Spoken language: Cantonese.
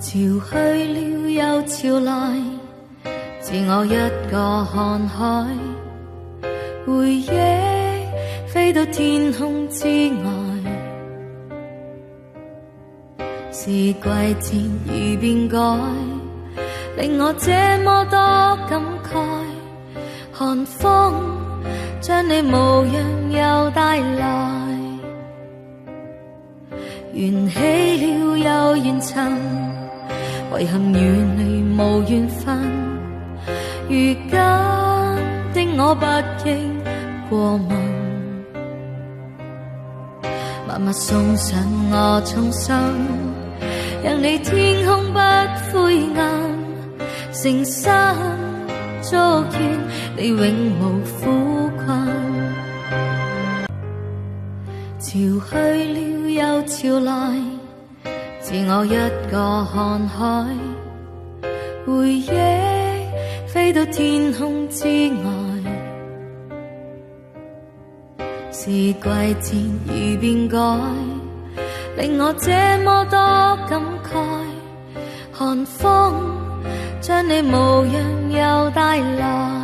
潮去了又潮來，自我一個看海，回憶飛到天空之外。是季節如變改，令我這麼多感慨。寒風將你模樣又帶來，緣起了又緣盡，遺憾與你無緣分。如今的我不應過問，默默送上我衷心，讓你天空不灰暗，誠心祝願你永無苦困。潮去了又潮來，自我一個看海，回憶飛到天空之外。是季節如變改，令我這麼多感慨。寒風將你模樣又帶來。